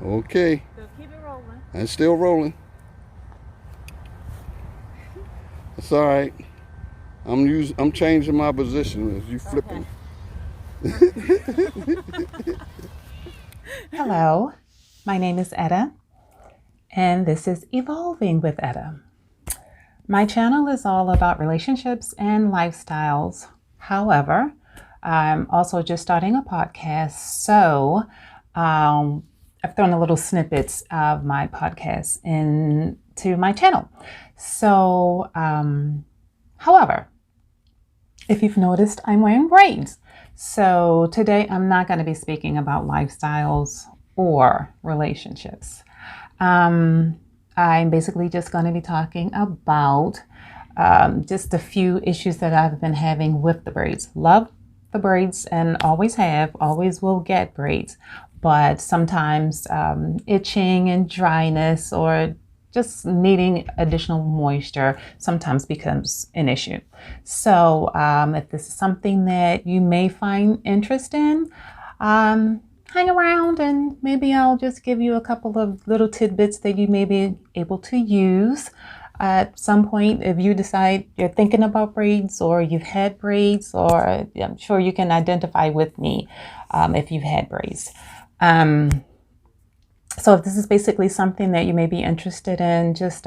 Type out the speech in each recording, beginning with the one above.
Okay. So keep it rolling. And still rolling. It's all right. I'm changing my position as you Okay. flipping. Hello, my name is Etta, and this is Evolving with Etta. My channel is all about relationships and lifestyles. However, I'm also just starting a podcast, so I've thrown a little snippets of my podcast into my channel. So, however, if you've noticed, I'm wearing braids. So today I'm not going to be speaking about lifestyles or relationships. I'm basically just going to be talking about just a few issues that I've been having with the braids. Love the braids and always have, always will get braids, but sometimes itching and dryness or just needing additional moisture sometimes becomes an issue. So if this is something that you may find interest in, hang around and maybe I'll just give you a couple of little tidbits that you may be able to use at some point if you decide you're thinking about braids or you've had braids, or I'm sure you can identify with me if you've had braids. So if this is basically something that you may be interested in, just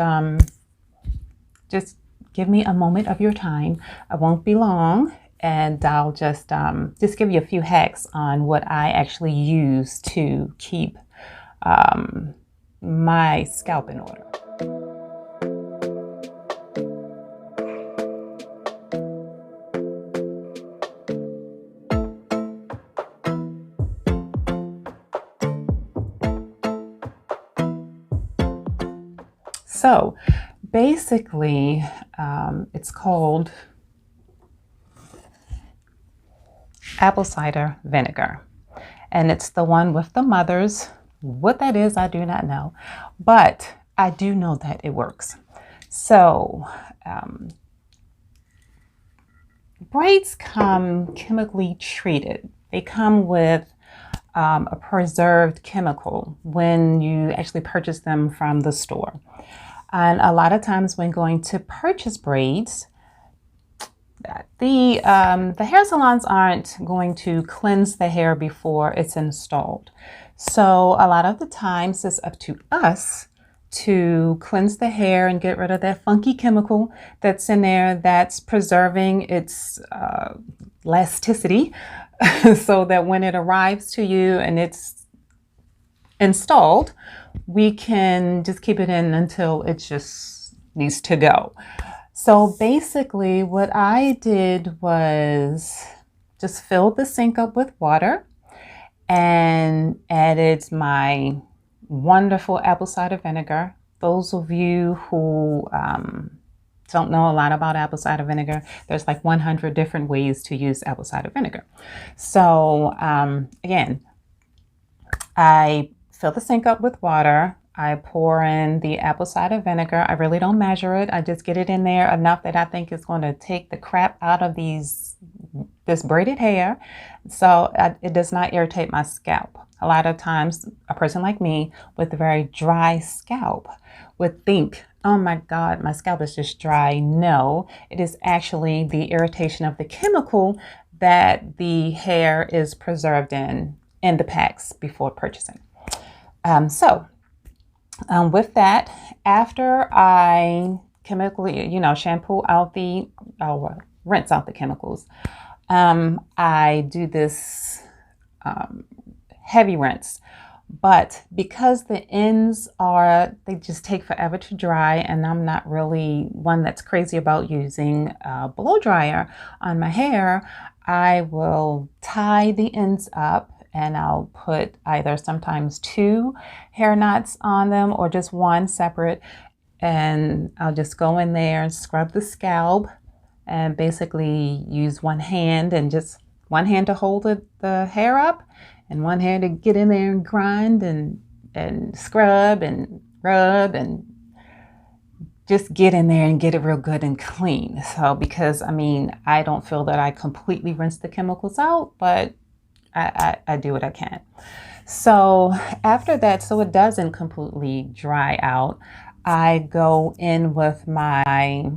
give me a moment of your time. I won't be long, and I'll just give you a few hacks on what I actually use to keep my scalp in order. So basically, it's called apple cider vinegar, and it's the one with the mothers. What that is, I do not know, but I do know that it works. So braids come chemically treated. They come with a preserved chemical when you actually purchase them from the store. And a lot of times when going to purchase braids, the hair salons aren't going to cleanse the hair before it's installed. So a lot of the times it's up to us to cleanse the hair and get rid of that funky chemical that's in there that's preserving its elasticity so that when it arrives to you and it's installed, we can just keep it in until it just needs to go. So basically what I did was just filled the sink up with water and added my wonderful apple cider vinegar. Those of you who don't know a lot about apple cider vinegar, there's like 100 different ways to use apple cider vinegar. So again, I fill the sink up with water. I pour in the apple cider vinegar. I really don't measure it. I just get it in there enough that I think it's going to take the crap out of this braided hair. So it does not irritate my scalp. A lot of times, a person like me with a very dry scalp would think, oh my God, my scalp is just dry. No, it is actually the irritation of the chemical that the hair is preserved in the packs before purchasing. With that, after I chemically, shampoo out rinse out the chemicals, I do this heavy rinse. But because the ends they just take forever to dry, and I'm not really one that's crazy about using a blow dryer on my hair, I will tie the ends up and I'll put either sometimes 2 hair knots on them or just one separate. And I'll just go in there and scrub the scalp and basically use one hand to hold the hair up and one hand to get in there and grind and scrub and rub and just get in there and get it real good and clean. So because I don't feel that I completely rinse the chemicals out, but I do what I can. So after that, so it doesn't completely dry out, I go in with my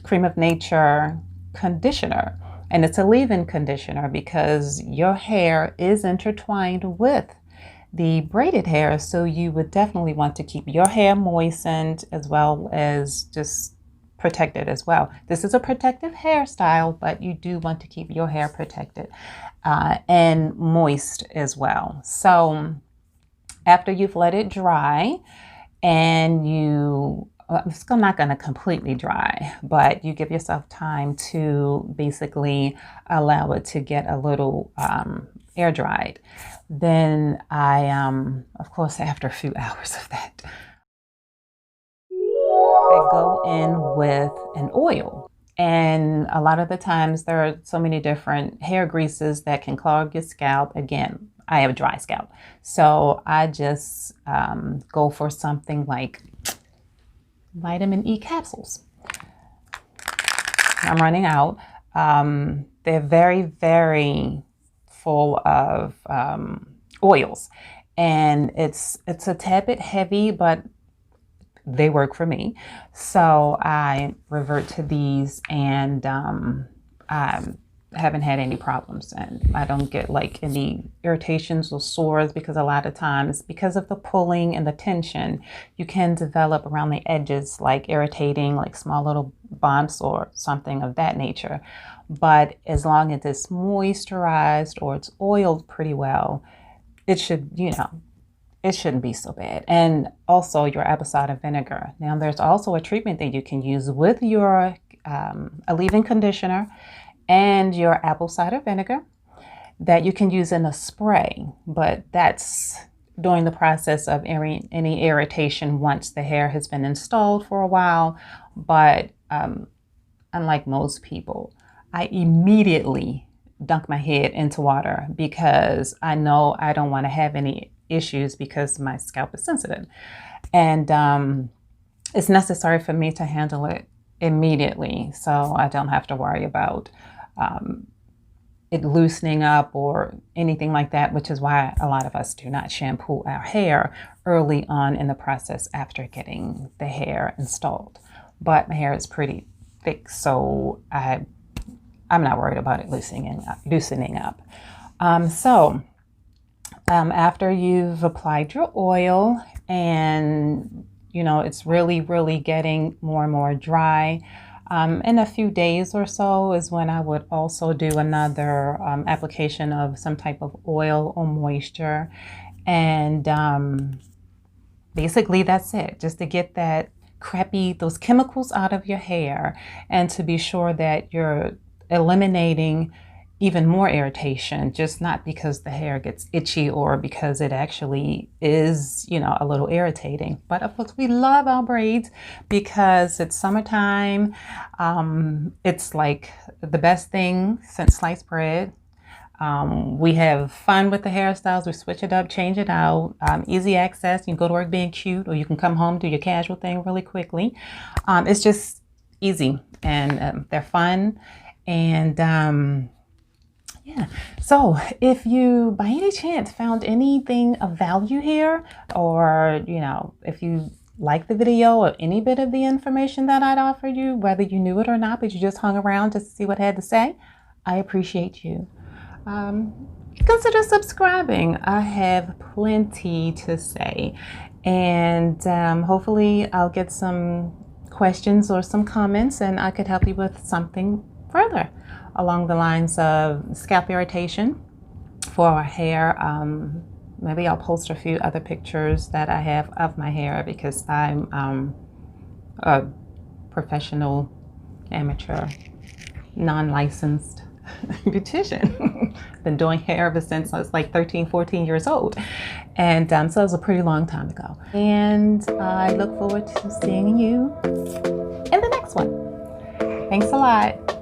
Cream of Nature conditioner. And it's a leave-in conditioner because your hair is intertwined with the braided hair. So you would definitely want to keep your hair moistened as well as just protected as well. This is a protective hairstyle, but you do want to keep your hair protected and moist as well. So after you've let it dry and it's not going to completely dry, but you give yourself time to basically allow it to get a little air dried. Then of course, after a few hours of that, I go in with an oil. And a lot of the times there are so many different hair greases that can clog your scalp. Again, I have a dry scalp. So I just go for something like vitamin E capsules. I'm running out. They're very, very full of oils. And it's a tad bit heavy, but they work for me. So I revert to these, and I haven't had any problems, and I don't get like any irritations or sores, because a lot of times, because of the pulling and the tension, you can develop around the edges like irritating, like small little bumps or something of that nature. But as long as it's moisturized or it's oiled pretty well, it should, it shouldn't be so bad. And also your apple cider vinegar. Now there's also a treatment that you can use with your a leave-in conditioner and your apple cider vinegar that you can use in a spray, but that's during the process of any irritation once the hair has been installed for a while. But unlike most people, I immediately dunk my head into water because I know I don't want to have any issues because my scalp is sensitive. And it's necessary for me to handle it immediately so I don't have to worry about it loosening up or anything like that, which is why a lot of us do not shampoo our hair early on in the process after getting the hair installed. But my hair is pretty thick, so I'm not worried about it loosening up. After you've applied your oil and it's really, really getting more and more dry, in a few days or so is when I would also do another application of some type of oil or moisture. And basically that's it, just to get those chemicals out of your hair and to be sure that you're eliminating even more irritation, just not because the hair gets itchy or because it actually is, a little irritating. But of course, we love our braids because it's summertime. It's like the best thing since sliced bread. We have fun with the hairstyles. We switch it up, change it out. Easy access. You can go to work being cute, or you can come home, do your casual thing really quickly. It's just easy, and they're fun. And yeah, so if you by any chance found anything of value here, or if you like the video or any bit of the information that I'd offered you, whether you knew it or not, but you just hung around just to see what I had to say, I appreciate you. Consider subscribing. I have plenty to say, and hopefully I'll get some questions or some comments, and I could help you with something further along the lines of scalp irritation for our hair. Maybe I'll post a few other pictures that I have of my hair, because I'm a professional, amateur, non-licensed beautician. Been doing hair ever since I was like 13, 14 years old. And so it was a pretty long time ago. And I look forward to seeing you in the next one. Thanks a lot.